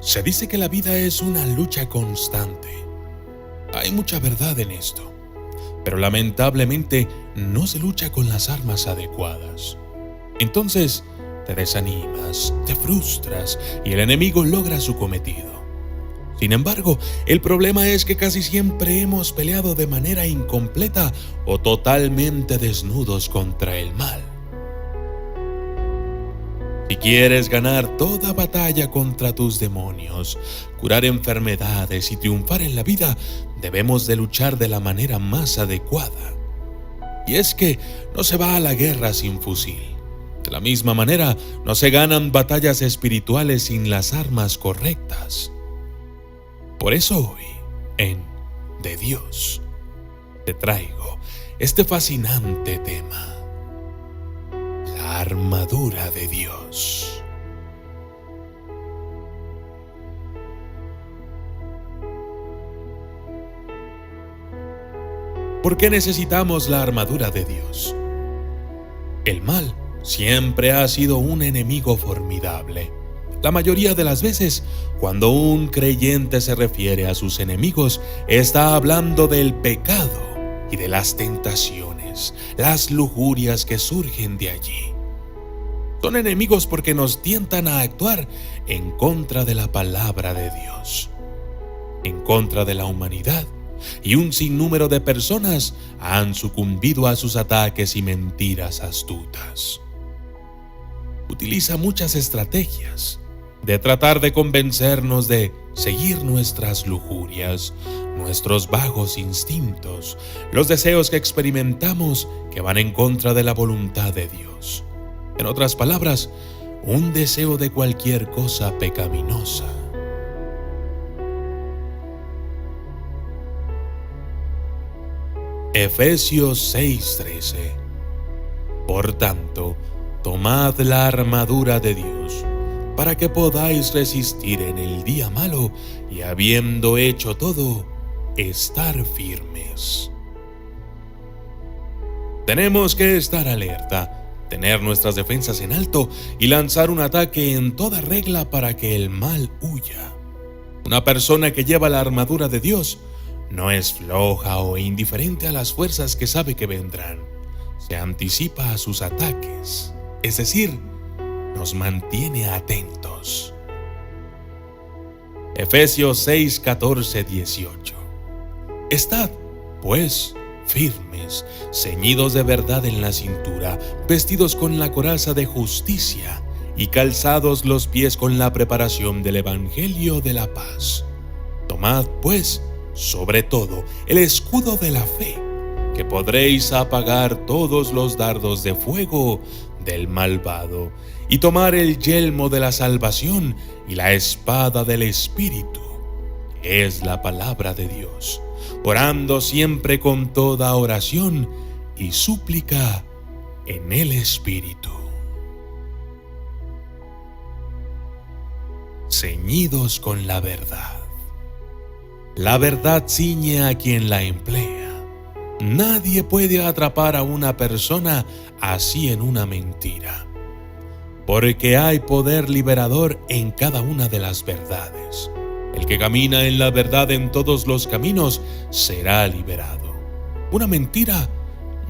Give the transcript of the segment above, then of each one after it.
Se dice que la vida es una lucha constante. Hay mucha verdad en esto, pero lamentablemente no se lucha con las armas adecuadas. Entonces te desanimas, te frustras y el enemigo logra su cometido. Sin embargo, el problema es que casi siempre hemos peleado de manera incompleta o totalmente desnudos contra el mal. Si quieres ganar toda batalla contra tus demonios, curar enfermedades y triunfar en la vida, debemos de luchar de la manera más adecuada. Y es que no se va a la guerra sin fusil. De la misma manera, no se ganan batallas espirituales sin las armas correctas. Por eso hoy, en De Dios, te traigo este fascinante tema: la armadura de Dios. ¿Por qué necesitamos la armadura de Dios? El mal siempre ha sido un enemigo formidable. La mayoría de las veces, cuando un creyente se refiere a sus enemigos, está hablando del pecado y de las tentaciones, las lujurias que surgen de allí. Son enemigos porque nos tientan a actuar en contra de la palabra de Dios, en contra de la humanidad, y un sinnúmero de personas han sucumbido a sus ataques y mentiras astutas. Utiliza muchas estrategias de tratar de convencernos de seguir nuestras lujurias, nuestros vagos instintos, los deseos que experimentamos que van en contra de la voluntad de Dios. En otras palabras, un deseo de cualquier cosa pecaminosa. Efesios 6:13. Por tanto, tomad la armadura de Dios, para que podáis resistir en el día malo y, habiendo hecho todo, estar firmes. Tenemos que estar alerta, tener nuestras defensas en alto y lanzar un ataque en toda regla para que el mal huya. Una persona que lleva la armadura de Dios no es floja o indiferente a las fuerzas que sabe que vendrán. Se anticipa a sus ataques, es decir, nos mantiene atentos. Efesios 6, 14, 18. Estad, pues, firmes, ceñidos de verdad en la cintura, vestidos con la coraza de justicia y calzados los pies con la preparación del evangelio de la paz. Tomad, pues, sobre todo, el escudo de la fe, que podréis apagar todos los dardos de fuego del malvado, y tomar el yelmo de la salvación y la espada del Espíritu, que es la palabra de Dios, orando siempre con toda oración y súplica en el Espíritu. Ceñidos con la verdad. La verdad ciñe a quien la emplea. Nadie puede atrapar a una persona así en una mentira, porque hay poder liberador en cada una de las verdades. El que camina en la verdad en todos los caminos será liberado. Una mentira,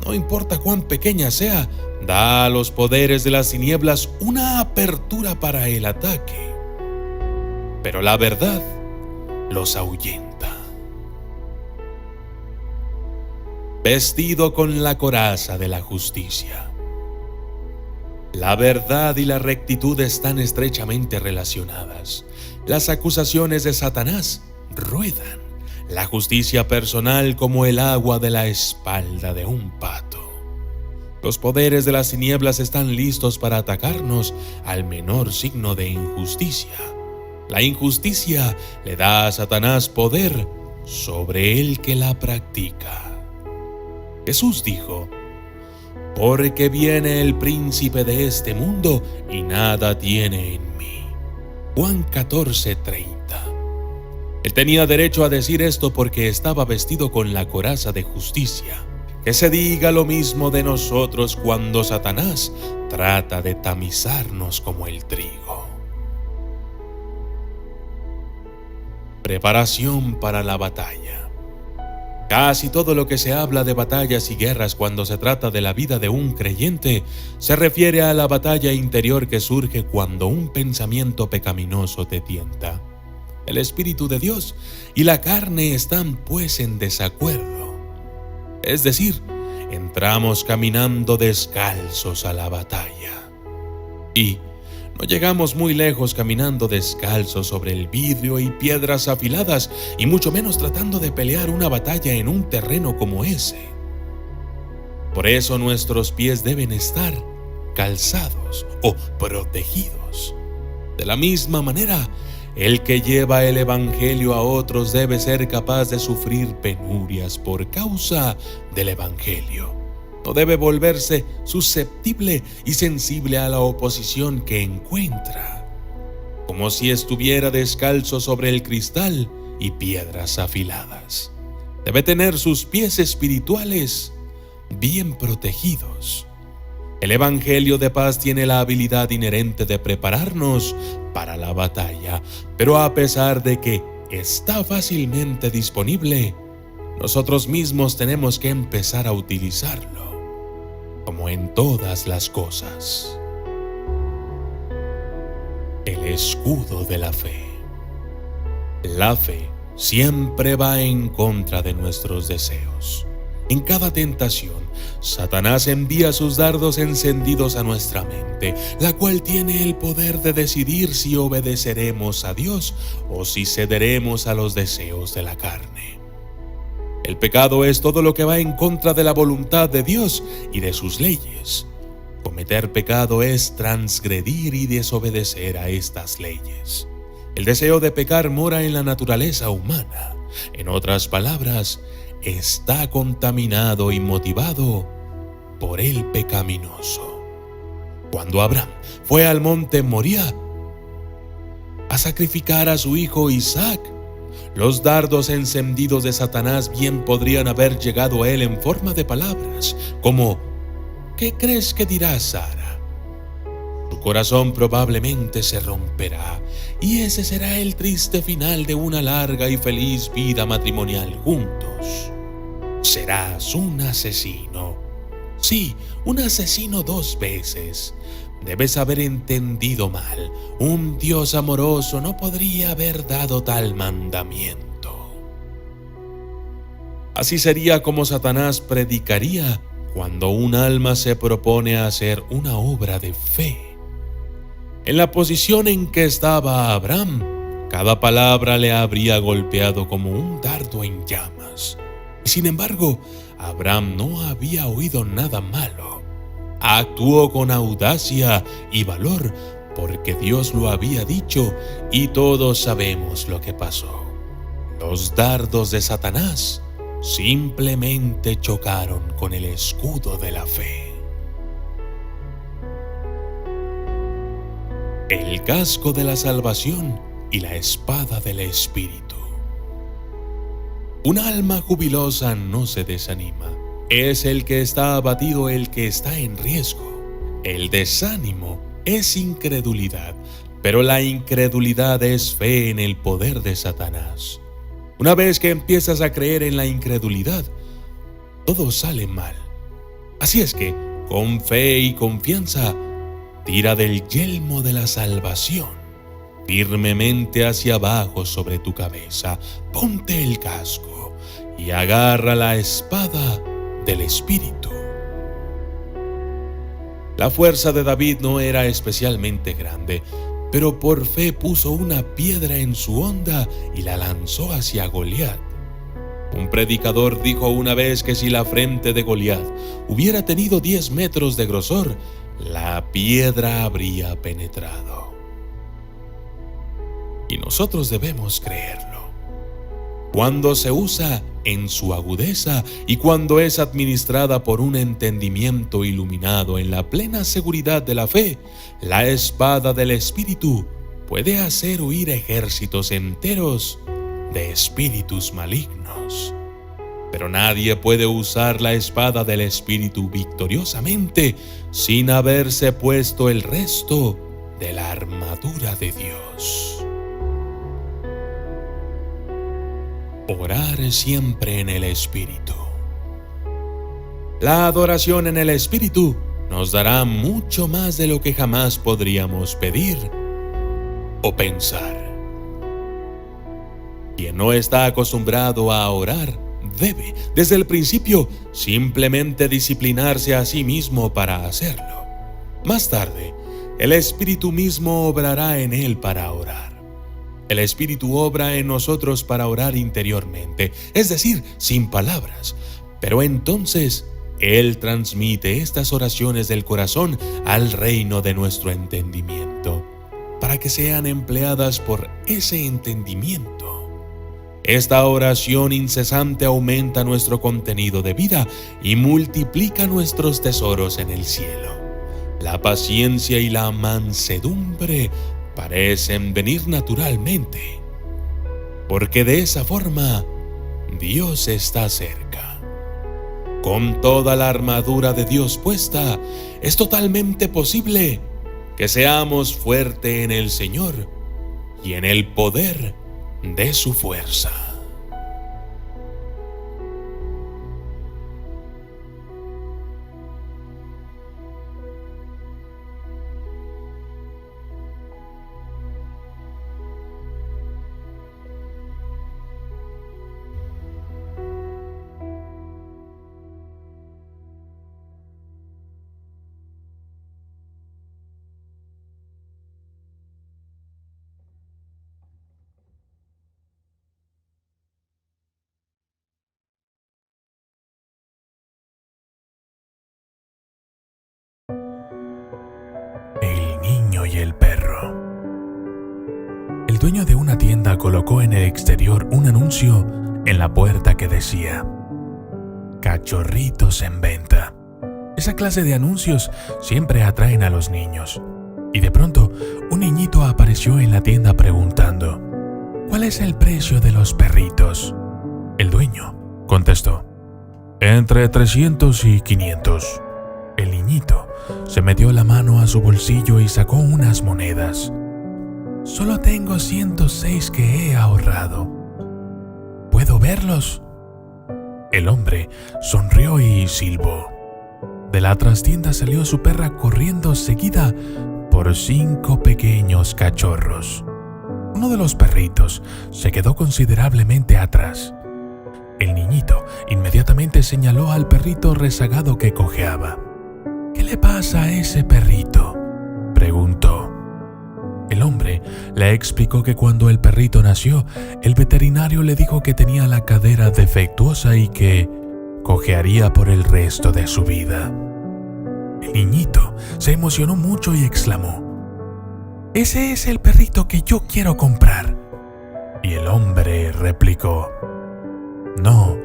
no importa cuán pequeña sea, da a los poderes de las tinieblas una apertura para el ataque, pero la verdad los ahuyenta. Vestido con la coraza de la justicia. La verdad y la rectitud están estrechamente relacionadas. Las acusaciones de Satanás ruedan la justicia personal como el agua de la espalda de un pato. Los poderes de las tinieblas están listos para atacarnos al menor signo de injusticia. La injusticia le da a Satanás poder sobre el que la practica. Jesús dijo: porque viene el príncipe de este mundo y nada tiene en mí. Juan 14:30. Él tenía derecho a decir esto porque estaba vestido con la coraza de justicia. Que se diga lo mismo de nosotros cuando Satanás trata de tamizarnos como el trigo. Preparación para la batalla. Casi todo lo que se habla de batallas y guerras cuando se trata de la vida de un creyente se refiere a la batalla interior que surge cuando un pensamiento pecaminoso te tienta. El Espíritu de Dios y la carne están pues en desacuerdo. Es decir, entramos caminando descalzos a la batalla. Y no llegamos muy lejos caminando descalzos sobre el vidrio y piedras afiladas, y mucho menos tratando de pelear una batalla en un terreno como ese. Por eso nuestros pies deben estar calzados o protegidos. De la misma manera, el que lleva el Evangelio a otros debe ser capaz de sufrir penurias por causa del Evangelio. No debe volverse susceptible y sensible a la oposición que encuentra, como si estuviera descalzo sobre el cristal y piedras afiladas. Debe tener sus pies espirituales bien protegidos. El Evangelio de paz tiene la habilidad inherente de prepararnos para la batalla, pero a pesar de que está fácilmente disponible, nosotros mismos tenemos que empezar a utilizarlo. Como en todas las cosas. El escudo de la fe. La fe siempre va en contra de nuestros deseos. En cada tentación, Satanás envía sus dardos encendidos a nuestra mente, la cual tiene el poder de decidir si obedeceremos a Dios o si cederemos a los deseos de la carne. El pecado es todo lo que va en contra de la voluntad de Dios y de sus leyes. Cometer pecado es transgredir y desobedecer a estas leyes. El deseo de pecar mora en la naturaleza humana. En otras palabras, está contaminado y motivado por el pecaminoso. Cuando Abraham fue al monte Moría a sacrificar a su hijo Isaac, los dardos encendidos de Satanás bien podrían haber llegado a él en forma de palabras, como ¿qué crees que dirá Sara? Su corazón probablemente se romperá, y ese será el triste final de una larga y feliz vida matrimonial juntos. Serás un asesino. Sí, un asesino 2 veces. Debes haber entendido mal. Un Dios amoroso no podría haber dado tal mandamiento. Así sería como Satanás predicaría cuando un alma se propone hacer una obra de fe. En la posición en que estaba Abraham, cada palabra le habría golpeado como un dardo en llamas. Sin embargo, Abraham no había oído nada malo. Actuó con audacia y valor porque Dios lo había dicho y todos sabemos lo que pasó. Los dardos de Satanás simplemente chocaron con el escudo de la fe. El casco de la salvación y la espada del Espíritu. Un alma jubilosa no se desanima. Es el que está abatido el que está en riesgo. El desánimo es incredulidad, pero la incredulidad es fe en el poder de Satanás. Una vez que empiezas a creer en la incredulidad, todo sale mal. Así es que, con fe y confianza, tira del yelmo de la salvación firmemente hacia abajo sobre tu cabeza, ponte el casco y agarra la espada del Espíritu. La fuerza de David no era especialmente grande, pero por fe puso una piedra en su honda y la lanzó hacia Goliat. Un predicador dijo una vez que si la frente de Goliat hubiera tenido 10 metros de grosor, la piedra habría penetrado. Y nosotros debemos creerlo. Cuando se usa en su agudeza y cuando es administrada por un entendimiento iluminado en la plena seguridad de la fe, la espada del Espíritu puede hacer huir ejércitos enteros de espíritus malignos. Pero nadie puede usar la espada del Espíritu victoriosamente sin haberse puesto el resto de la armadura de Dios. Orar siempre en el Espíritu. La adoración en el Espíritu nos dará mucho más de lo que jamás podríamos pedir o pensar. Quien no está acostumbrado a orar debe, desde el principio, simplemente disciplinarse a sí mismo para hacerlo. Más tarde, el Espíritu mismo obrará en él para orar. El Espíritu obra en nosotros para orar interiormente, es decir, sin palabras. Pero entonces, Él transmite estas oraciones del corazón al reino de nuestro entendimiento, para que sean empleadas por ese entendimiento. Esta oración incesante aumenta nuestro contenido de vida y multiplica nuestros tesoros en el cielo. La paciencia y la mansedumbre parecen venir naturalmente, porque de esa forma Dios está cerca. Con toda la armadura de Dios puesta, es totalmente posible que seamos fuertes en el Señor y en el poder de su fuerza. El niño y el perro. El dueño de una tienda colocó en el exterior un anuncio en la puerta que decía: cachorritos en venta. Esa clase de anuncios siempre atraen a los niños. Y de pronto, un niñito apareció en la tienda preguntando: ¿cuál es el precio de los perritos? El dueño contestó: entre 300 y 500. El niñito se metió la mano a su bolsillo y sacó unas monedas. Solo tengo 106 que he ahorrado. ¿Puedo verlos? El hombre sonrió y silbó. De la trastienda salió su perra corriendo, seguida por 5 pequeños cachorros. Uno de los perritos se quedó considerablemente atrás. El niñito inmediatamente señaló al perrito rezagado que cojeaba. ¿Qué le pasa a ese perrito?, preguntó. El hombre le explicó que cuando el perrito nació, el veterinario le dijo que tenía la cadera defectuosa y que cojearía por el resto de su vida. El niñito se emocionó mucho y exclamó: «¡Ese es el perrito que yo quiero comprar!». Y el hombre replicó: «No,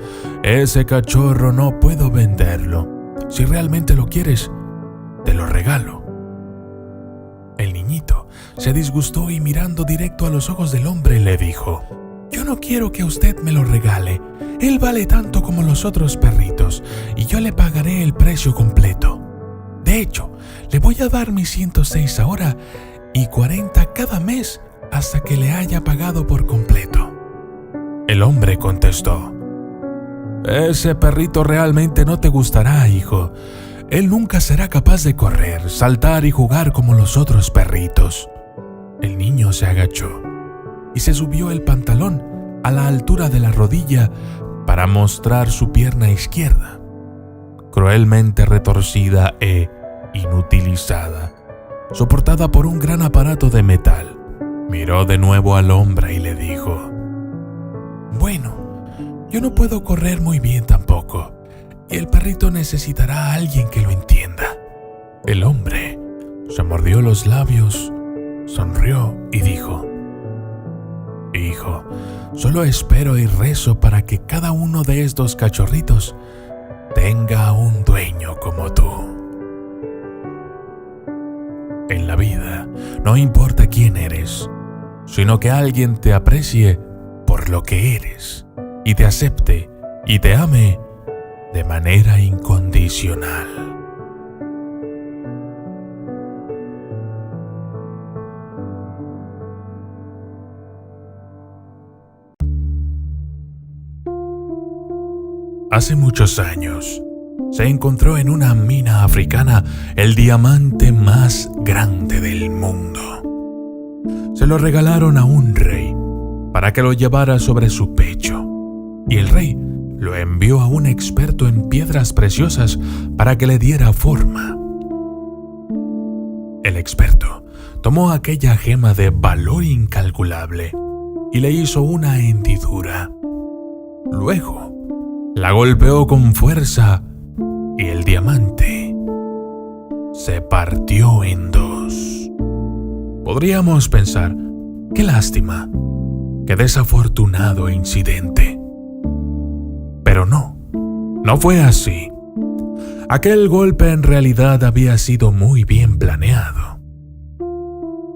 ese cachorro no puedo venderlo. Si realmente lo quieres, te lo regalo». El niñito se disgustó y mirando directo a los ojos del hombre le dijo: «Yo no quiero que usted me lo regale. Él vale tanto como los otros perritos y yo le pagaré el precio completo. De hecho, le voy a dar mis 106 ahora y 40 cada mes hasta que le haya pagado por completo». El hombre contestó: «Ese perrito realmente no te gustará, hijo. Él nunca será capaz de correr, saltar y jugar como los otros perritos». El niño se agachó y se subió el pantalón a la altura de la rodilla para mostrar su pierna izquierda, cruelmente retorcida e inutilizada, soportada por un gran aparato de metal. Miró de nuevo al hombre y le dijo: «Bueno, yo no puedo correr muy bien tampoco, y el perrito necesitará a alguien que lo entienda». El hombre se mordió los labios, sonrió y dijo: «Hijo, solo espero y rezo para que cada uno de estos cachorritos tenga un dueño como tú». En la vida no importa quién eres, sino que alguien te aprecie por lo que eres y te acepte y te ame de manera incondicional. Hace muchos años, se encontró en una mina africana el diamante más grande del mundo. Se lo regalaron a un rey para que lo llevara sobre su pecho, y el rey lo envió a un experto en piedras preciosas para que le diera forma. El experto tomó aquella gema de valor incalculable y le hizo una hendidura. Luego, la golpeó con fuerza y el diamante se partió en dos. Podríamos pensar, qué lástima, qué desafortunado incidente. Pero no fue así. Aquel golpe en realidad había sido muy bien planeado.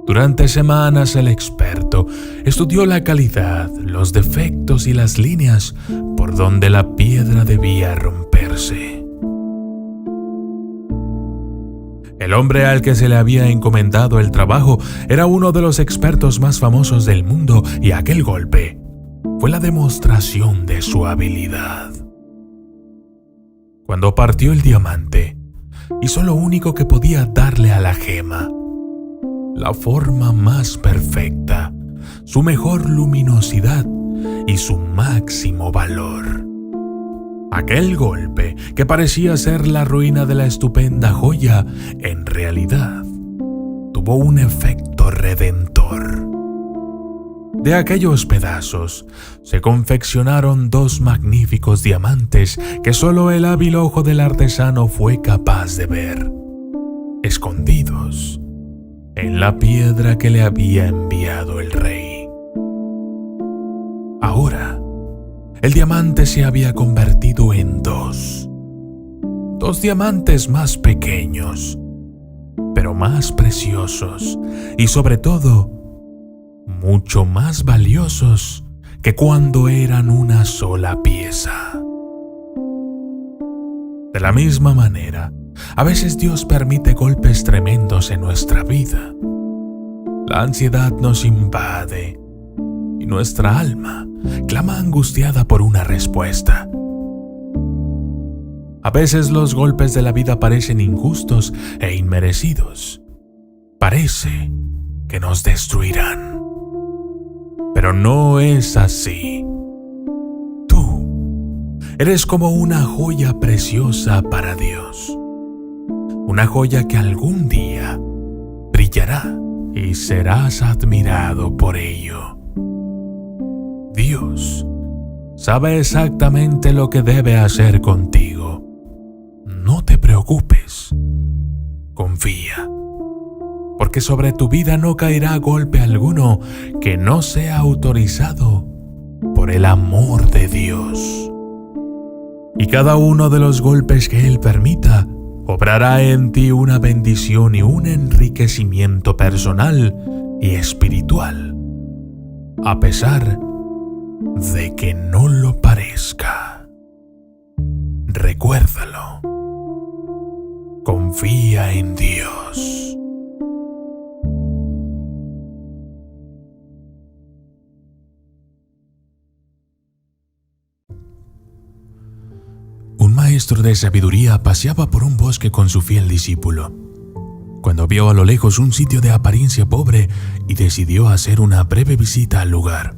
Durante semanas el experto estudió la calidad, los defectos y las líneas por donde la piedra debía romperse. El hombre al que se le había encomendado el trabajo era uno de los expertos más famosos del mundo, y aquel golpe fue la demostración de su habilidad. Cuando partió el diamante, hizo lo único que podía darle a la gema: la forma más perfecta, su mejor luminosidad y su máximo valor. Aquel golpe, que parecía ser la ruina de la estupenda joya, en realidad tuvo un efecto redentor. De aquellos pedazos se confeccionaron dos magníficos diamantes que solo el hábil ojo del artesano fue capaz de ver, escondidos en la piedra que le había enviado el rey. Ahora, el diamante se había convertido en dos diamantes más pequeños, pero más preciosos y sobre todo mucho más valiosos que cuando eran una sola pieza. De la misma manera, a veces Dios permite golpes tremendos en nuestra vida. La ansiedad nos invade y nuestra alma clama angustiada por una respuesta. A veces los golpes de la vida parecen injustos e inmerecidos. Parece que nos destruirán. Pero no es así. Tú eres como una joya preciosa para Dios. Una joya que algún día brillará y serás admirado por ello. Dios sabe exactamente lo que debe hacer contigo. No te preocupes. Confía. Porque sobre tu vida no caerá golpe alguno que no sea autorizado por el amor de Dios. Y cada uno de los golpes que Él permita obrará en ti una bendición y un enriquecimiento personal y espiritual, a pesar de que no lo parezca. Recuérdalo. Confía en Dios. Un maestro de sabiduría paseaba por un bosque con su fiel discípulo, cuando vio a lo lejos un sitio de apariencia pobre y decidió hacer una breve visita al lugar.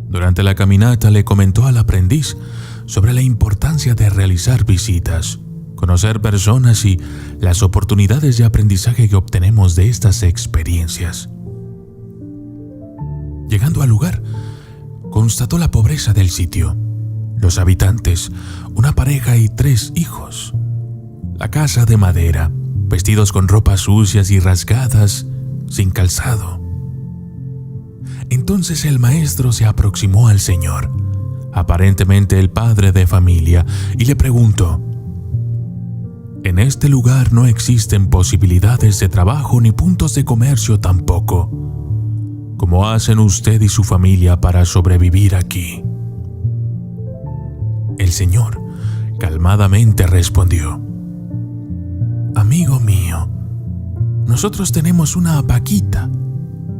Durante la caminata le comentó al aprendiz sobre la importancia de realizar visitas, conocer personas y las oportunidades de aprendizaje que obtenemos de estas experiencias. Llegando al lugar, constató la pobreza del sitio. Los habitantes, una pareja y 3 hijos. La casa de madera, vestidos con ropas sucias y rasgadas, sin calzado. Entonces el maestro se aproximó al Señor, aparentemente el padre de familia, y le preguntó: «En este lugar no existen posibilidades de trabajo ni puntos de comercio tampoco. ¿Cómo hacen usted y su familia para sobrevivir aquí?». El Señor calmadamente respondió: «Amigo mío, nosotros tenemos una vaquita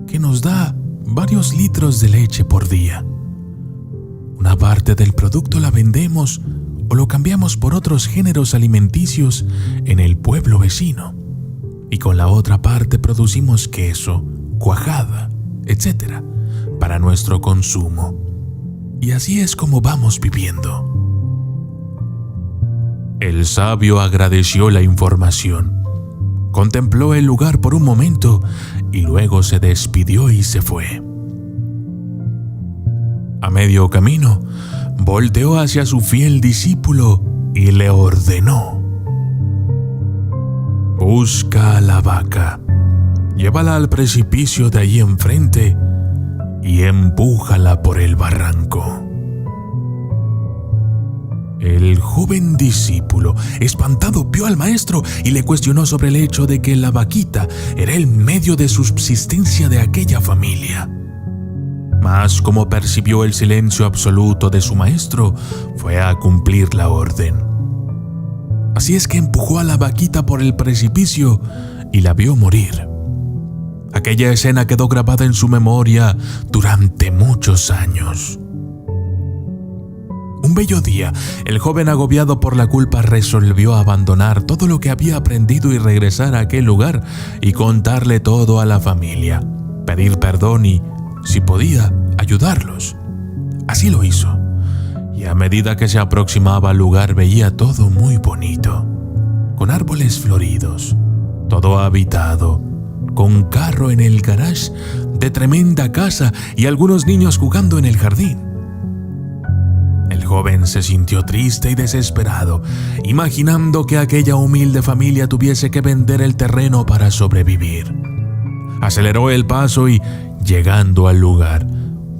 que nos da varios litros de leche por día. Una Una parte del producto la vendemos o lo cambiamos por otros géneros alimenticios en el pueblo vecino. Y con la otra parte producimos queso, cuajada, etc., para nuestro consumo. Y así es como vamos viviendo. El sabio agradeció la información, contempló el lugar por un momento y luego se despidió y se fue. A medio camino, volteó hacia su fiel discípulo y le ordenó: busca a la vaca, llévala al precipicio de allí enfrente y empújala por el barranco. El joven discípulo, espantado, vio al maestro y le cuestionó sobre el hecho de que la vaquita era el medio de subsistencia de aquella familia. Mas como percibió el silencio absoluto de su maestro, fue a cumplir la orden. Así es que empujó a la vaquita por el precipicio y la vio morir. Aquella escena quedó grabada en su memoria durante muchos años. Un bello día, el joven, agobiado por la culpa, resolvió abandonar todo lo que había aprendido y regresar a aquel lugar y contarle todo a la familia, pedir perdón y, si podía, ayudarlos. Así lo hizo, y a medida que se aproximaba al lugar veía todo muy bonito, con árboles floridos, todo habitado, con carro en el garage de tremenda casa y algunos niños jugando en el jardín. El joven se sintió triste y desesperado, imaginando que aquella humilde familia tuviese que vender el terreno para sobrevivir. Aceleró el paso y, llegando al lugar,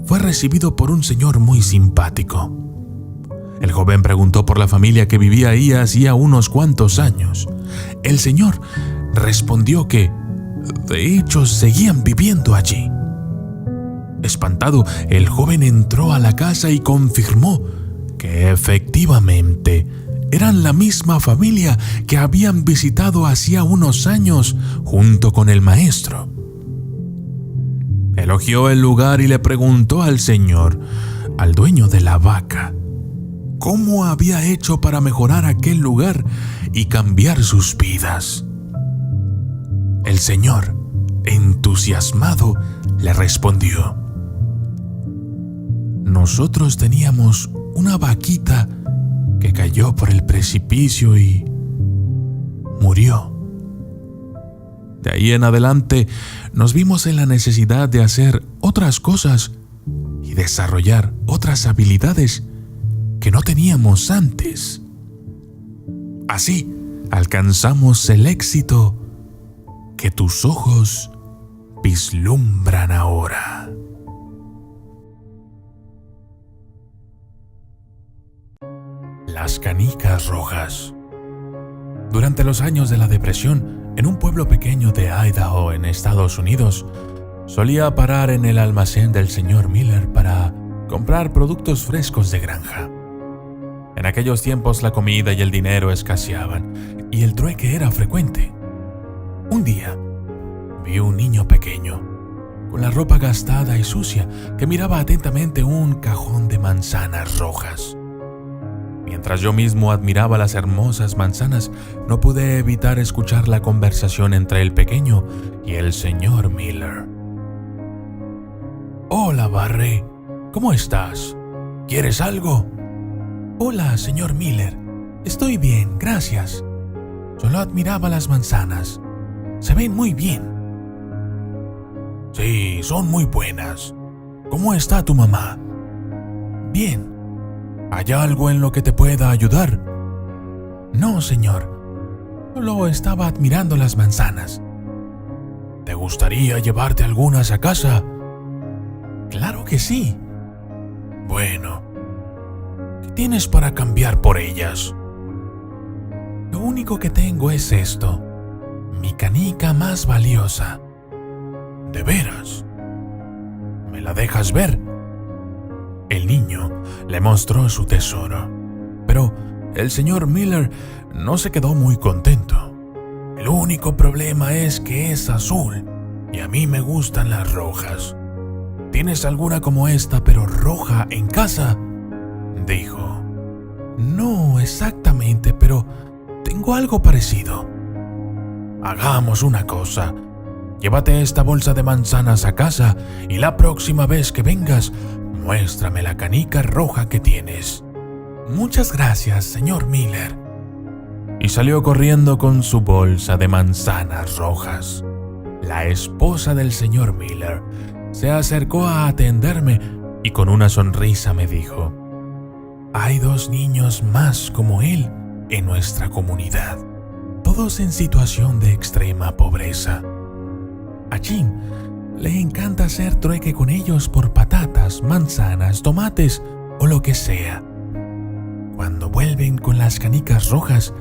fue recibido por un señor muy simpático. El joven preguntó por la familia que vivía ahí hacía unos cuantos años. El señor respondió que, de hecho, seguían viviendo allí. Espantado, el joven entró a la casa y confirmó que efectivamente eran la misma familia que habían visitado hacía unos años junto con el maestro. Elogió el lugar y le preguntó al señor, al dueño de la vaca, cómo había hecho para mejorar aquel lugar y cambiar sus vidas. El señor, entusiasmado, le respondió: nosotros teníamos una vaquita que cayó por el precipicio y murió. De ahí en adelante nos vimos en la necesidad de hacer otras cosas y desarrollar otras habilidades que no teníamos antes. Así alcanzamos el éxito que tus ojos vislumbran ahora. Las canicas rojas. Durante los años de la depresión, en un pueblo pequeño de Idaho, en Estados Unidos, solía parar en el almacén del señor Miller para comprar productos frescos de granja. En aquellos tiempos la comida y el dinero escaseaban, y el trueque era frecuente. Un día, vi un niño pequeño, con la ropa gastada y sucia, que miraba atentamente un cajón de manzanas rojas. Mientras yo mismo admiraba las hermosas manzanas, no pude evitar escuchar la conversación entre el pequeño y el señor Miller. «Hola, Barry. ¿Cómo estás? ¿Quieres algo?» «Hola, señor Miller. Estoy bien, gracias. Solo admiraba las manzanas. Se ven muy bien». «Sí, son muy buenas. ¿Cómo está tu mamá?» «Bien. ¿Hay algo en lo que te pueda ayudar?» «No, señor. Solo estaba admirando las manzanas». «¿Te gustaría llevarte algunas a casa?» «Claro que sí». «Bueno, ¿qué tienes para cambiar por ellas?» «Lo único que tengo es esto, mi canica más valiosa». «¿De veras? ¿Me la dejas ver?» El niño le mostró su tesoro, pero el señor Miller no se quedó muy contento. «El único problema es que es azul y a mí me gustan las rojas. ¿Tienes alguna como esta pero roja en casa?» dijo. No exactamente, pero tengo algo parecido. Hagamos una cosa. Llévate esta bolsa de manzanas a casa y la próxima vez que vengas, muéstrame la canica roja que tienes. Muchas gracias, señor Miller. Y salió corriendo con su bolsa de manzanas rojas. La esposa del señor Miller se acercó a atenderme y con una sonrisa me dijo: hay 2 niños más como él en nuestra comunidad, todos en situación de extrema pobreza. A Jim le encanta hacer trueque con ellos por patatas, manzanas, tomates o lo que sea. Cuando vuelven con las canicas rojas,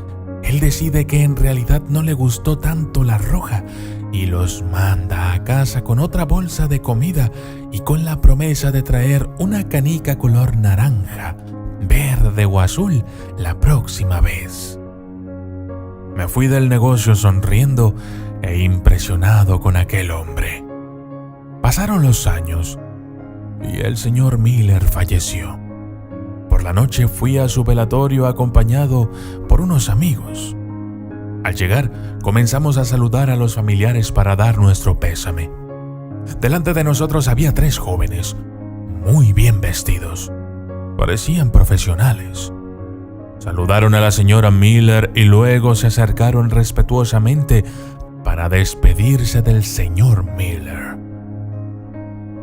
él decide que en realidad no le gustó tanto la roja y los manda a casa con otra bolsa de comida y con la promesa de traer una canica color naranja, verde o azul la próxima vez. Me fui del negocio sonriendo e impresionado con aquel hombre. Pasaron los años y el señor Miller falleció. Por la noche fui a su velatorio acompañado por unos amigos. Al llegar, comenzamos a saludar a los familiares para dar nuestro pésame. Delante de nosotros había 3 jóvenes, muy bien vestidos. Parecían profesionales. Saludaron a la señora Miller y luego se acercaron respetuosamente para despedirse del señor Miller.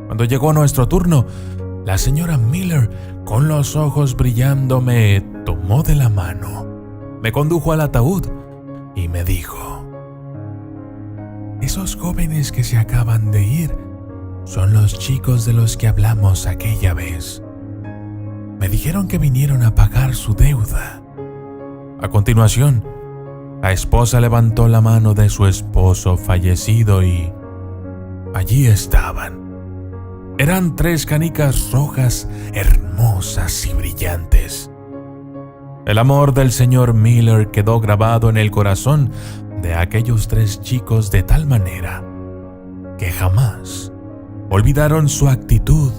Cuando llegó nuestro turno, la señora Miller, con los ojos brillando, me tomó de la mano, me condujo al ataúd y me dijo: esos jóvenes que se acaban de ir son los chicos de los que hablamos aquella vez. Me dijeron que vinieron a pagar su deuda. A continuación, la esposa levantó la mano de su esposo fallecido y allí estaban. Eran 3 canicas rojas hermosas y brillantes. El amor del señor Miller quedó grabado en el corazón de aquellos 3 chicos de tal manera que jamás olvidaron su actitud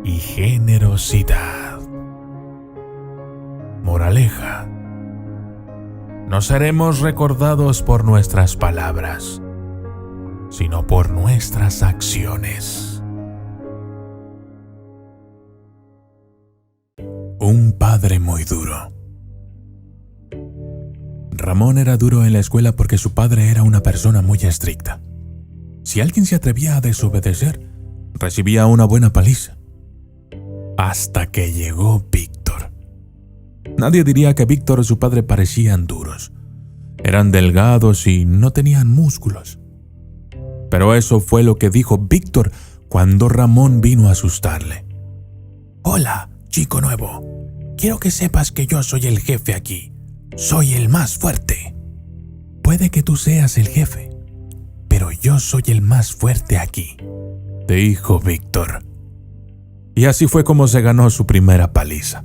y generosidad. Moraleja: no seremos recordados por nuestras palabras, sino por nuestras acciones. Un padre muy duro. Ramón era duro en la escuela porque su padre era una persona muy estricta. Si alguien se atrevía a desobedecer, recibía una buena paliza. Hasta que llegó Víctor. Nadie diría que Víctor y su padre parecían duros. Eran delgados y no tenían músculos. Pero eso fue lo que dijo Víctor cuando Ramón vino a asustarle. Hola, chico nuevo. Quiero que sepas que yo soy el jefe aquí. Soy el más fuerte. Puede que tú seas el jefe, pero yo soy el más fuerte aquí, dijo Víctor. Y así fue como se ganó su primera paliza.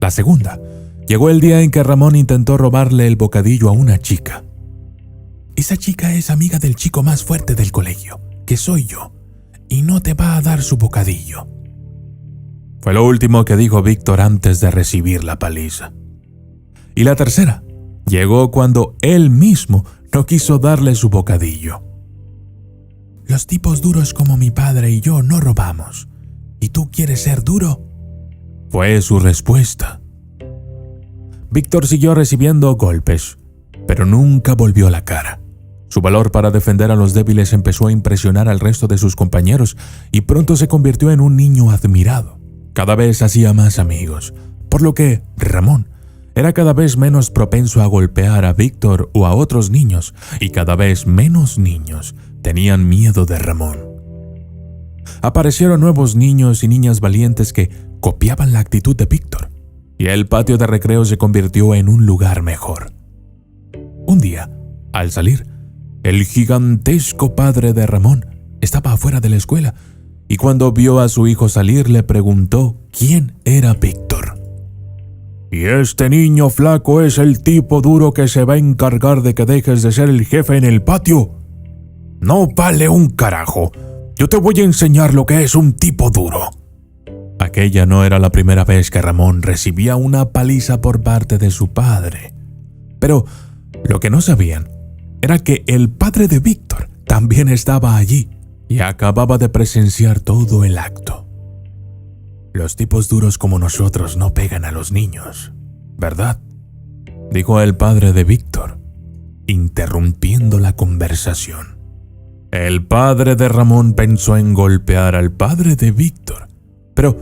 La segunda, llegó el día en que Ramón intentó robarle el bocadillo a una chica. Esa chica es amiga del chico más fuerte del colegio, que soy yo, y no te va a dar su bocadillo. Fue lo último que dijo Víctor antes de recibir la paliza. Y la tercera llegó cuando él mismo no quiso darle su bocadillo. Los tipos duros como mi padre y yo no robamos. ¿Y tú quieres ser duro?, fue su respuesta. Víctor siguió recibiendo golpes, pero nunca volvió la cara. Su valor para defender a los débiles empezó a impresionar al resto de sus compañeros y pronto se convirtió en un niño admirado. Cada vez hacía más amigos, por lo que Ramón era cada vez menos propenso a golpear a Víctor o a otros niños, y cada vez menos niños tenían miedo de Ramón. Aparecieron nuevos niños y niñas valientes que copiaban la actitud de Víctor, y el patio de recreo se convirtió en un lugar mejor. Un día, al salir, el gigantesco padre de Ramón estaba afuera de la escuela, y cuando vio a su hijo salir le preguntó quién era Víctor. «¿Y este niño flaco es el tipo duro que se va a encargar de que dejes de ser el jefe en el patio? No vale un carajo. Yo te voy a enseñar lo que es un tipo duro». Aquella no era la primera vez que Ramón recibía una paliza por parte de su padre. Pero lo que no sabían era que el padre de Víctor también estaba allí y acababa de presenciar todo el acto. Los tipos duros como nosotros no pegan a los niños, ¿verdad?, dijo el padre de Víctor, interrumpiendo la conversación. El padre de Ramón pensó en golpear al padre de Víctor, pero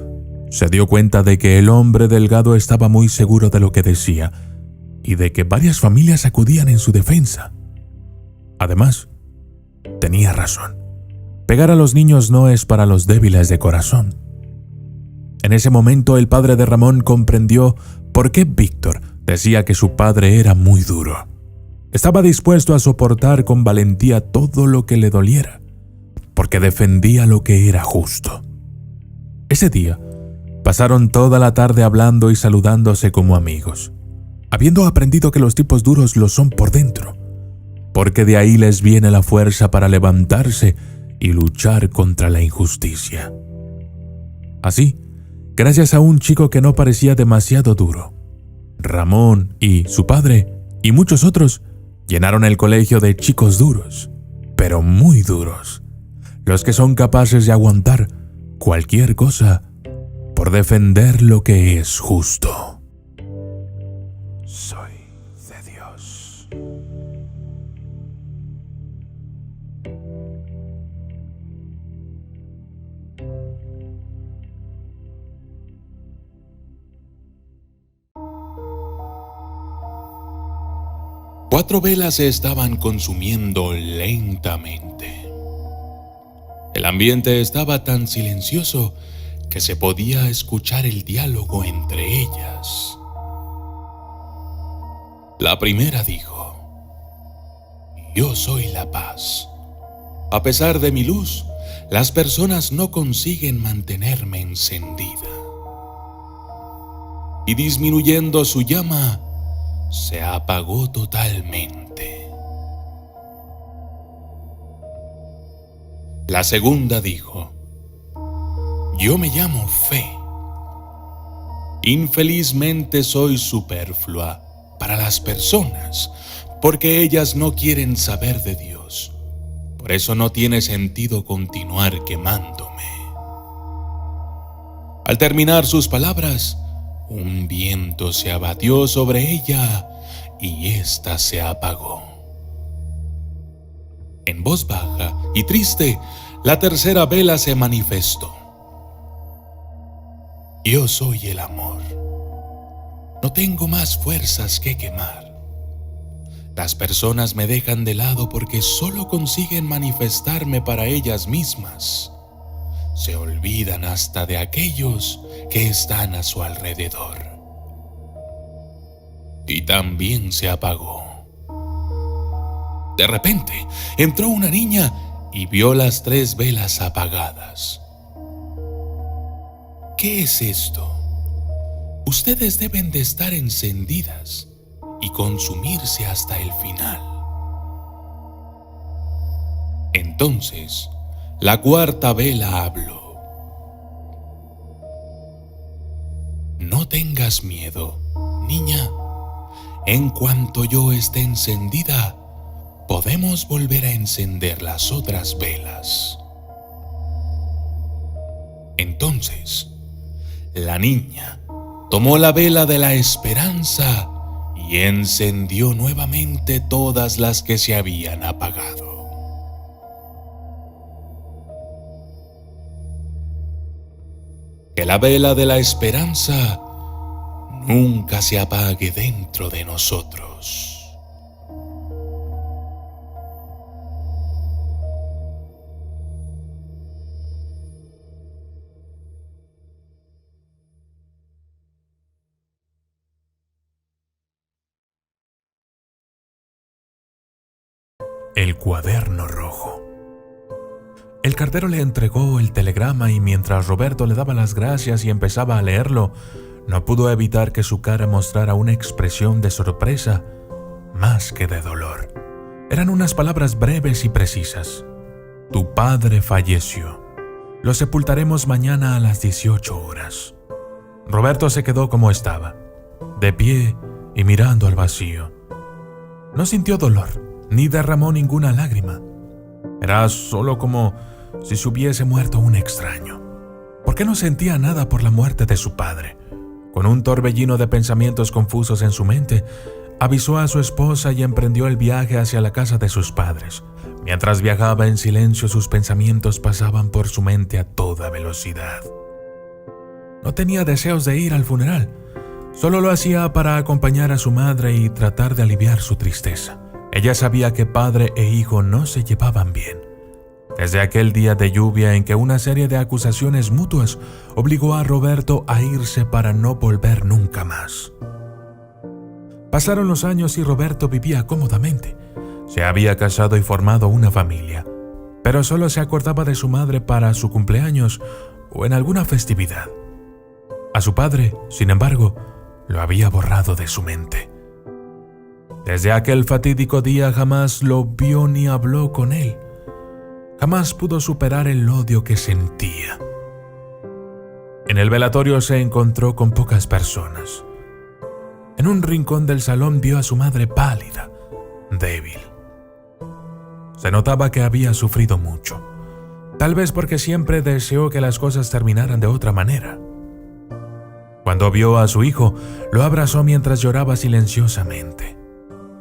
se dio cuenta de que el hombre delgado estaba muy seguro de lo que decía y de que varias familias acudían en su defensa. Además, tenía razón. Pegar a los niños no es para los débiles de corazón. En ese momento el padre de Ramón comprendió por qué Víctor decía que su padre era muy duro. Estaba dispuesto a soportar con valentía todo lo que le doliera, porque defendía lo que era justo. Ese día, pasaron toda la tarde hablando y saludándose como amigos, habiendo aprendido que los tipos duros lo son por dentro, porque de ahí les viene la fuerza para levantarse y luchar contra la injusticia. Así, gracias a un chico que no parecía demasiado duro, Ramón y su padre y muchos otros llenaron el colegio de chicos duros, pero muy duros, los que son capaces de aguantar cualquier cosa por defender lo que es justo. Soy de Dios. Cuatro velas se estaban consumiendo lentamente. El ambiente estaba tan silencioso que se podía escuchar el diálogo entre ellas. La primera dijo: yo soy la paz. A pesar de mi luz, las personas no consiguen mantenerme encendida. Y disminuyendo su llama, se apagó totalmente. La segunda dijo: yo me llamo Fe. Infelizmente soy superflua para las personas, porque ellas no quieren saber de Dios. Por eso no tiene sentido continuar quemándome. Al terminar sus palabras, un viento se abatió sobre ella y ésta se apagó. En voz baja y triste, la tercera vela se manifestó. Yo soy el amor. No tengo más fuerzas que quemar. Las personas me dejan de lado porque solo consiguen manifestarme para ellas mismas. Se olvidan hasta de aquellos que están a su alrededor. Y también se apagó. De repente, entró una niña y vio las tres velas apagadas. ¿Qué es esto? Ustedes deben de estar encendidas y consumirse hasta el final. Entonces, la cuarta vela habló. No tengas miedo, niña. En cuanto yo esté encendida, podemos volver a encender las otras velas. Entonces, la niña tomó la vela de la esperanza y encendió nuevamente todas las que se habían apagado. Que la vela de la esperanza nunca se apague dentro de nosotros. El cuaderno rojo. El cartero le entregó el telegrama y mientras Roberto le daba las gracias y empezaba a leerlo, no pudo evitar que su cara mostrara una expresión de sorpresa más que de dolor. Eran unas palabras breves y precisas. Tu padre falleció. Lo sepultaremos mañana a las 18 horas. Roberto se quedó como estaba, de pie y mirando al vacío. No sintió dolor, ni derramó ninguna lágrima. Era solo como si se hubiese muerto un extraño, porque no sentía nada por la muerte de su padre. Con un torbellino de pensamientos confusos en su mente, avisó a su esposa y emprendió el viaje hacia la casa de sus padres. Mientras viajaba en silencio, sus pensamientos pasaban por su mente a toda velocidad. No tenía deseos de ir al funeral, solo lo hacía para acompañar a su madre y tratar de aliviar su tristeza. Ella sabía que padre e hijo no se llevaban bien. Desde aquel día de lluvia en que una serie de acusaciones mutuas obligó a Roberto a irse para no volver nunca más. Pasaron los años y Roberto vivía cómodamente. Se había casado y formado una familia, pero solo se acordaba de su madre para su cumpleaños o en alguna festividad. A su padre, sin embargo, lo había borrado de su mente. Desde aquel fatídico día jamás lo vio ni habló con él. Jamás pudo superar el odio que sentía. En el velatorio se encontró con pocas personas. En un rincón del salón vio a su madre pálida, débil. Se notaba que había sufrido mucho, tal vez porque siempre deseó que las cosas terminaran de otra manera. Cuando vio a su hijo, lo abrazó mientras lloraba silenciosamente.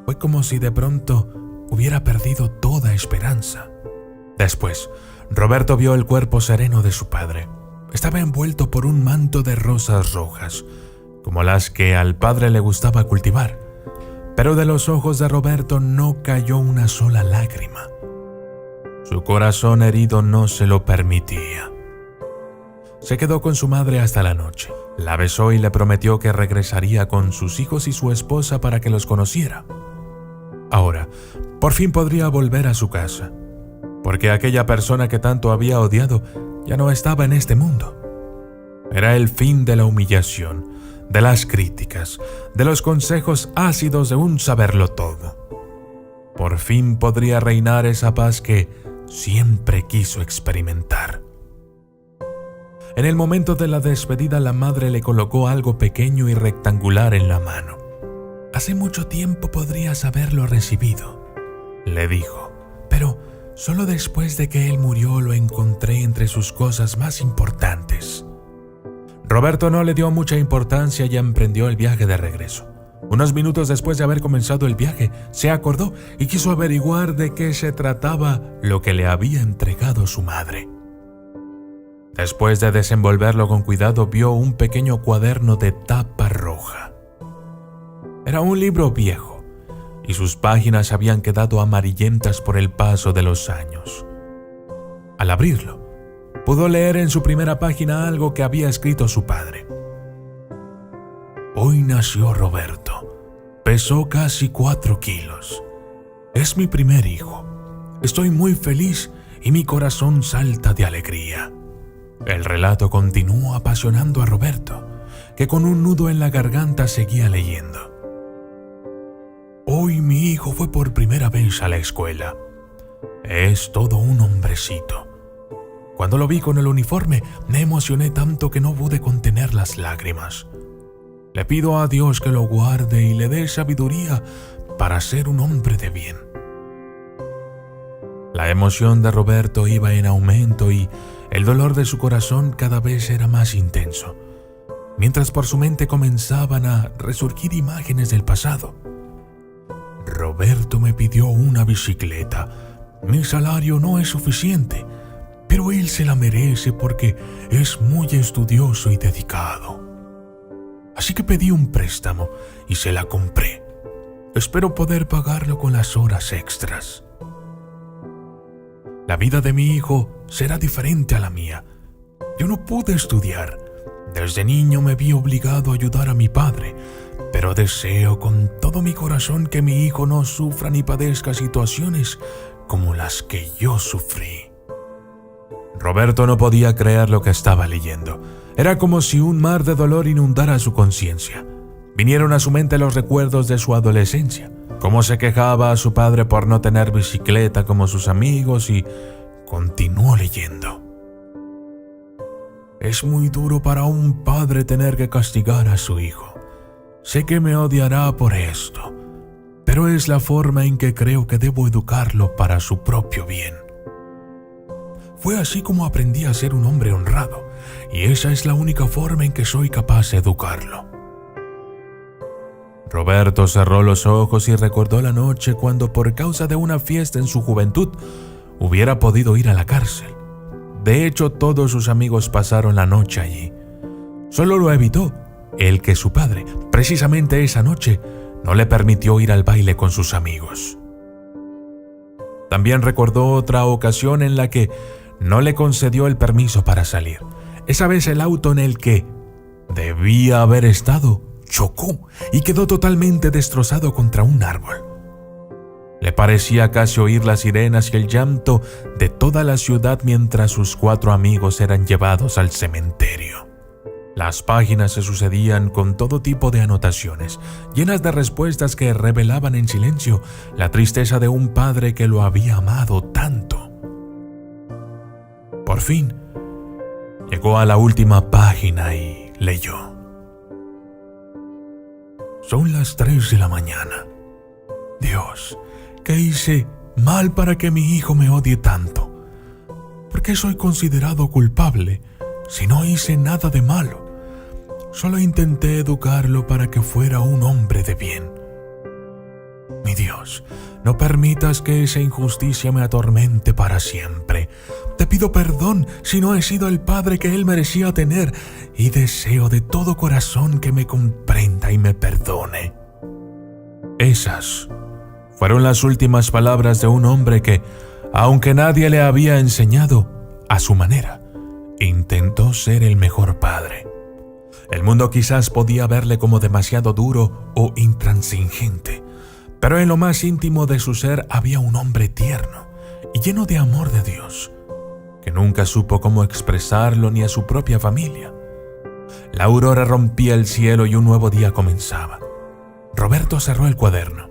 Fue como si de pronto hubiera perdido toda esperanza. Después, Roberto vio el cuerpo sereno de su padre. Estaba envuelto por un manto de rosas rojas, como las que al padre le gustaba cultivar. Pero de los ojos de Roberto no cayó una sola lágrima. Su corazón herido no se lo permitía. Se quedó con su madre hasta la noche. La besó y le prometió que regresaría con sus hijos y su esposa para que los conociera. Ahora, por fin podría volver a su casa, porque aquella persona que tanto había odiado ya no estaba en este mundo. Era el fin de la humillación, de las críticas, de los consejos ácidos de un saberlo todo. Por fin podría reinar esa paz que siempre quiso experimentar. En el momento de la despedida, la madre le colocó algo pequeño y rectangular en la mano. «Hace mucho tiempo podrías haberlo recibido», le dijo, «pero solo después de que él murió lo encontré entre sus cosas más importantes». Roberto no le dio mucha importancia y emprendió el viaje de regreso. Unos minutos después de haber comenzado el viaje, se acordó y quiso averiguar de qué se trataba lo que le había entregado su madre. Después de desenvolverlo con cuidado, vio un pequeño cuaderno de tapa roja. Era un libro viejo, y sus páginas habían quedado amarillentas por el paso de los años. Al abrirlo, pudo leer en su primera página algo que había escrito su padre. «Hoy nació Roberto. Pesó casi 4 kilos. Es mi primer hijo. Estoy muy feliz y mi corazón salta de alegría». El relato continuó apasionando a Roberto, que con un nudo en la garganta seguía leyendo. «Hoy mi hijo fue por primera vez a la escuela. Es todo un hombrecito. Cuando lo vi con el uniforme, me emocioné tanto que no pude contener las lágrimas. Le pido a Dios que lo guarde y le dé sabiduría para ser un hombre de bien». La emoción de Roberto iba en aumento y el dolor de su corazón cada vez era más intenso, mientras por su mente comenzaban a resurgir imágenes del pasado. «Roberto me pidió una bicicleta. Mi salario no es suficiente, pero él se la merece porque es muy estudioso y dedicado. Así que pedí un préstamo y se la compré. Espero poder pagarlo con las horas extras. La vida de mi hijo será diferente a la mía. Yo no pude estudiar. Desde niño me vi obligado a ayudar a mi padre, pero deseo con todo mi corazón que mi hijo no sufra ni padezca situaciones como las que yo sufrí». Roberto no podía creer lo que estaba leyendo. Era como si un mar de dolor inundara su conciencia. Vinieron a su mente los recuerdos de su adolescencia, cómo se quejaba a su padre por no tener bicicleta como sus amigos, y continuó leyendo. Es muy duro para un padre tener que castigar a su hijo. Sé que me odiará por esto, pero es la forma en que creo que debo educarlo para su propio bien. Fue así como aprendí a ser un hombre honrado, y esa es la única forma en que soy capaz de educarlo. Roberto cerró los ojos y recordó la noche cuando, por causa de una fiesta en su juventud, hubiera podido ir a la cárcel. De hecho, todos sus amigos pasaron la noche allí. Solo lo evitó el que su padre, precisamente esa noche, no le permitió ir al baile con sus amigos. También recordó otra ocasión en la que no le concedió el permiso para salir. Esa vez el auto en el que debía haber estado chocó y quedó totalmente destrozado contra un árbol. Le parecía casi oír las sirenas y el llanto de toda la ciudad mientras sus 4 amigos eran llevados al cementerio. Las páginas se sucedían con todo tipo de anotaciones, llenas de respuestas que revelaban en silencio la tristeza de un padre que lo había amado tanto. Por fin, llegó a la última página y leyó: Son las 3 de la mañana. Dios, ¿qué hice mal para que mi hijo me odie tanto? ¿Por qué soy considerado culpable si no hice nada de malo? Solo intenté educarlo para que fuera un hombre de bien. Mi Dios, no permitas que esa injusticia me atormente para siempre. Te pido perdón si no he sido el padre que él merecía tener y deseo de todo corazón que me comprenda y me perdone. Esas fueron las últimas palabras de un hombre que, aunque nadie le había enseñado, a su manera, intentó ser el mejor padre. El mundo quizás podía verle como demasiado duro o intransigente, pero en lo más íntimo de su ser había un hombre tierno y lleno de amor de Dios, que nunca supo cómo expresarlo ni a su propia familia. La aurora rompía el cielo y un nuevo día comenzaba. Roberto cerró el cuaderno,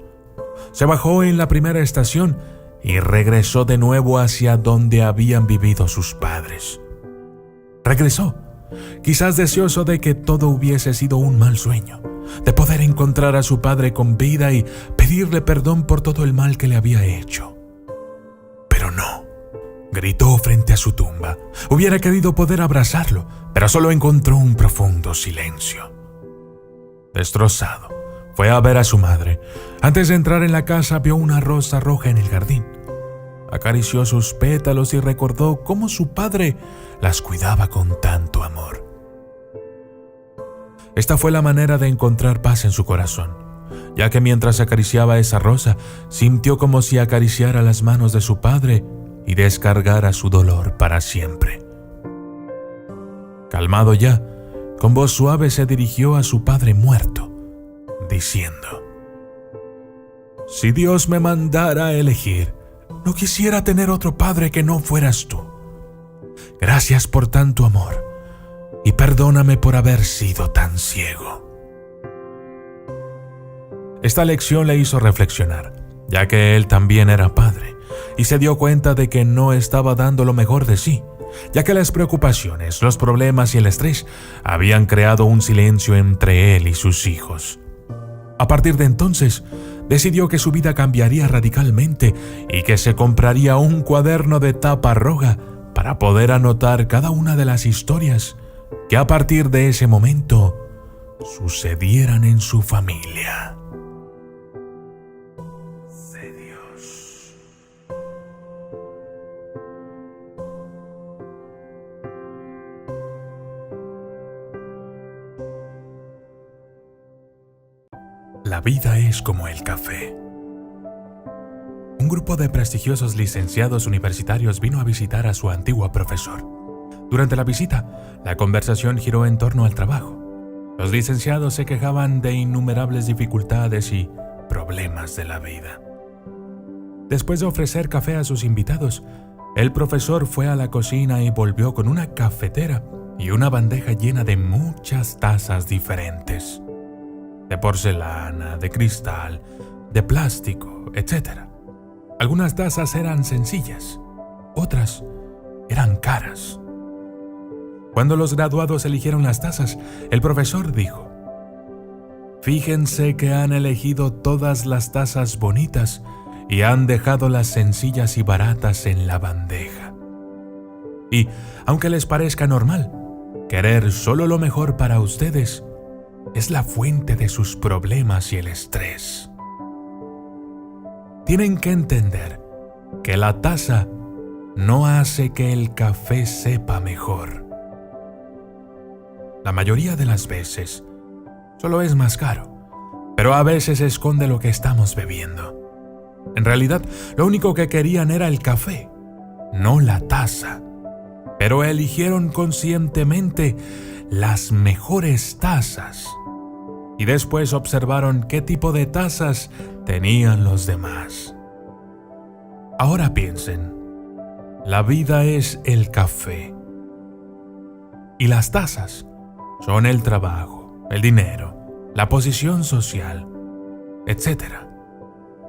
se bajó en la primera estación y regresó de nuevo hacia donde habían vivido sus padres. Regresó, quizás deseoso de que todo hubiese sido un mal sueño, de poder encontrar a su padre con vida y pedirle perdón por todo el mal que le había hecho. Pero no, gritó frente a su tumba. Hubiera querido poder abrazarlo, pero solo encontró un profundo silencio. Destrozado, fue a ver a su madre. Antes de entrar en la casa vio una rosa roja en el jardín. Acarició sus pétalos y recordó cómo su padre las cuidaba con tanto amor. Esta fue la manera de encontrar paz en su corazón, ya que mientras acariciaba esa rosa, sintió como si acariciara las manos de su padre y descargara su dolor para siempre. Calmado ya, con voz suave se dirigió a su padre muerto, diciendo: Si Dios me mandara a elegir, no quisiera tener otro padre que no fueras tú. Gracias por tanto amor y perdóname por haber sido tan ciego. Esta lección le hizo reflexionar, ya que él también era padre, y se dio cuenta de que no estaba dando lo mejor de sí, ya que las preocupaciones, los problemas y el estrés habían creado un silencio entre él y sus hijos. A partir de entonces, decidió que su vida cambiaría radicalmente y que se compraría un cuaderno de tapa roja para poder anotar cada una de las historias que a partir de ese momento sucedieran en su familia. De Dios. La vida es como el café. Un grupo de prestigiosos licenciados universitarios vino a visitar a su antiguo profesor. Durante la visita, la conversación giró en torno al trabajo. Los licenciados se quejaban de innumerables dificultades y problemas de la vida. Después de ofrecer café a sus invitados, el profesor fue a la cocina y volvió con una cafetera y una bandeja llena de muchas tazas diferentes. De porcelana, de cristal, de plástico, etc. Algunas tazas eran sencillas, otras eran caras. Cuando los graduados eligieron las tazas, el profesor dijo: fíjense que han elegido todas las tazas bonitas y han dejado las sencillas y baratas en la bandeja. Y, aunque les parezca normal, querer solo lo mejor para ustedes es la fuente de sus problemas y el estrés. Tienen que entender que la taza no hace que el café sepa mejor. La mayoría de las veces solo es más caro, pero a veces esconde lo que estamos bebiendo. En realidad, lo único que querían era el café, no la taza. Pero eligieron conscientemente las mejores tazas. Y después observaron qué tipo de tazas tenían los demás. Ahora piensen, la vida es el café. Y las tazas son el trabajo, el dinero, la posición social, etc.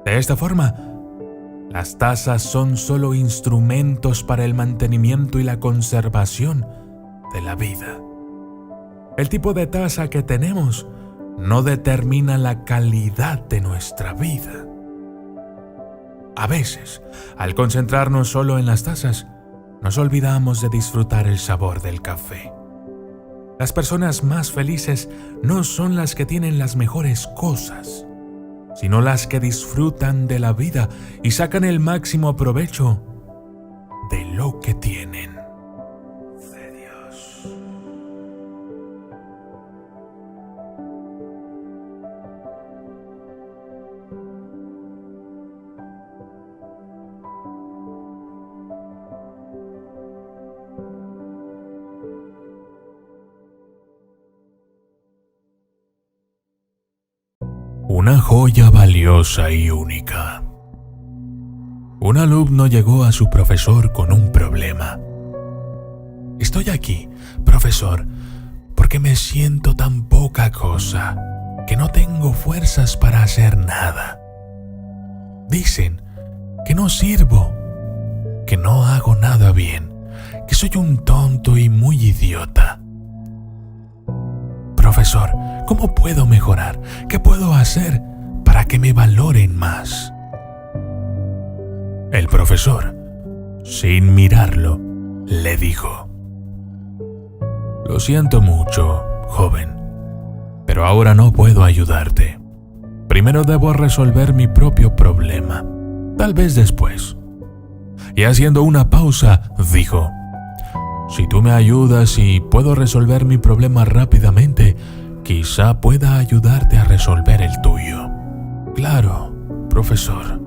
De esta forma, las tazas son solo instrumentos para el mantenimiento y la conservación de la vida. El tipo de taza que tenemos no determina la calidad de nuestra vida. A veces, al concentrarnos solo en las tazas, nos olvidamos de disfrutar el sabor del café. Las personas más felices no son las que tienen las mejores cosas, sino las que disfrutan de la vida y sacan el máximo provecho de lo que tienen. De Dios. Una joya valiosa y única. Un alumno llegó a su profesor con un problema. Estoy aquí, profesor, porque me siento tan poca cosa que no tengo fuerzas para hacer nada. Dicen que no sirvo, que no hago nada bien, que soy un tonto y muy idiota. Profesor, ¿cómo puedo mejorar? ¿Qué puedo hacer para que me valoren más? El profesor, sin mirarlo, le dijo: lo siento mucho, joven, pero ahora no puedo ayudarte. Primero debo resolver mi propio problema, tal vez después. Y haciendo una pausa, dijo: si tú me ayudas y puedo resolver mi problema rápidamente, quizá pueda ayudarte a resolver el tuyo. Claro, profesor,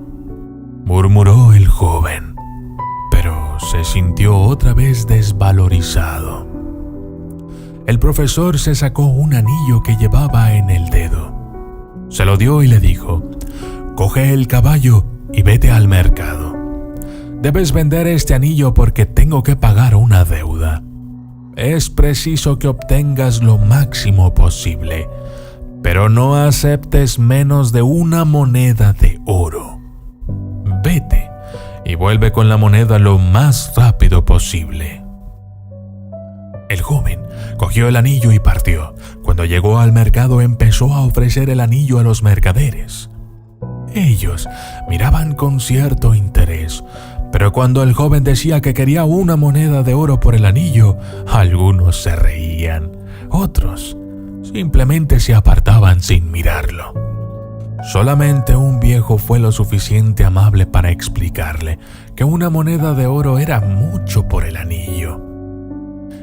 murmuró el joven, pero se sintió otra vez desvalorizado. El profesor se sacó un anillo que llevaba en el dedo. Se lo dio y le dijo: coge el caballo y vete al mercado. Debes vender este anillo porque tengo que pagar una deuda. Es preciso que obtengas lo máximo posible, pero no aceptes menos de una moneda de oro. Vete y vuelve con la moneda lo más rápido posible. El joven cogió el anillo y partió. Cuando llegó al mercado, empezó a ofrecer el anillo a los mercaderes. Ellos miraban con cierto interés, pero cuando el joven decía que quería una moneda de oro por el anillo, algunos se reían, otros simplemente se apartaban sin mirarlo. Solamente un viejo fue lo suficiente amable para explicarle que una moneda de oro era mucho por el anillo.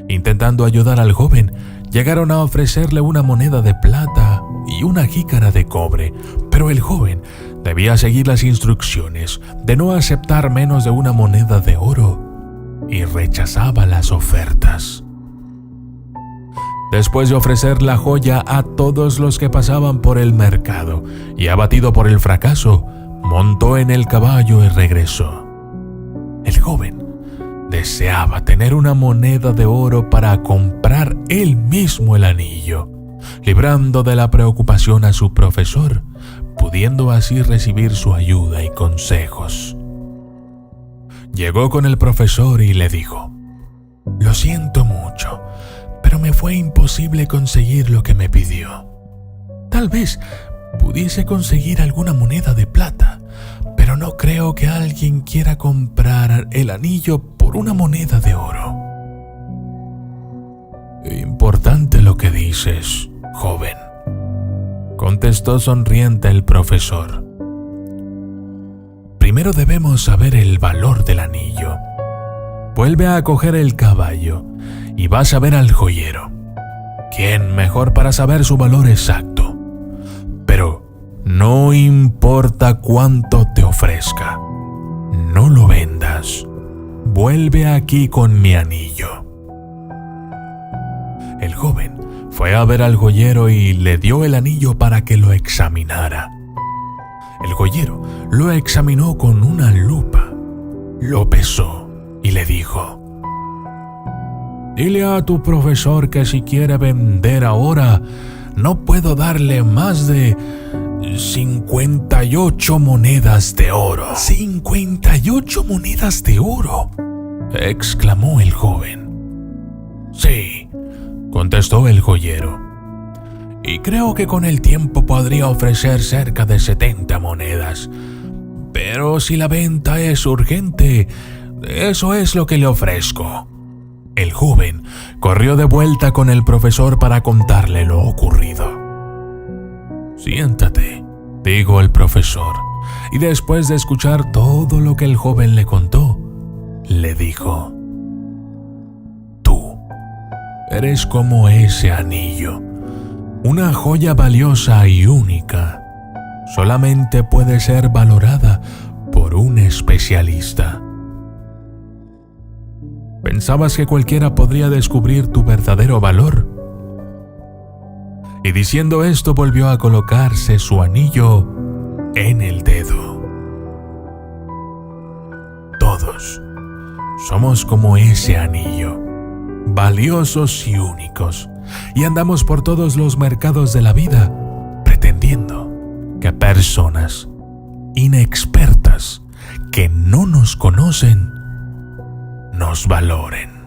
Intentando ayudar al joven, llegaron a ofrecerle una moneda de plata y una jícara de cobre, pero el joven debía seguir las instrucciones de no aceptar menos de una moneda de oro y rechazaba las ofertas. Después de ofrecer la joya a todos los que pasaban por el mercado y abatido por el fracaso, montó en el caballo y regresó. El joven deseaba tener una moneda de oro para comprar él mismo el anillo, librando de la preocupación a su profesor, pudiendo así recibir su ayuda y consejos. Llegó con el profesor y le dijo: lo siento mucho, pero me fue imposible conseguir lo que me pidió. Tal vez pudiese conseguir alguna moneda de plata, pero no creo que alguien quiera comprar el anillo por una moneda de oro. Importante lo que dices, joven, contestó sonriente el profesor. Primero debemos saber el valor del anillo. Vuelve a coger el caballo y vas a ver al joyero. ¿Quién mejor para saber su valor exacto? Pero no importa cuánto te ofrezca, no lo vendas. Vuelve aquí con mi anillo. El joven fue a ver al joyero y le dio el anillo para que lo examinara. El joyero lo examinó con una lupa, lo pesó y le dijo: dile a tu profesor que si quiere vender ahora, no puedo darle más de 58 monedas de oro. ¿58 monedas de oro?, exclamó el joven. Sí, contestó el joyero. Y creo que con el tiempo podría ofrecer cerca de 70 monedas. Pero si la venta es urgente, eso es lo que le ofrezco. El joven corrió de vuelta con el profesor para contarle lo ocurrido. Siéntate, dijo el profesor, y después de escuchar todo lo que el joven le contó, le dijo: tú eres como ese anillo, una joya valiosa y única. Solamente puede ser valorada por un especialista. ¿Pensabas que cualquiera podría descubrir tu verdadero valor? Y diciendo esto volvió a colocarse su anillo en el dedo. Todos somos como ese anillo, valiosos y únicos, y andamos por todos los mercados de la vida pretendiendo que personas inexpertas que no nos conocen nos valoren.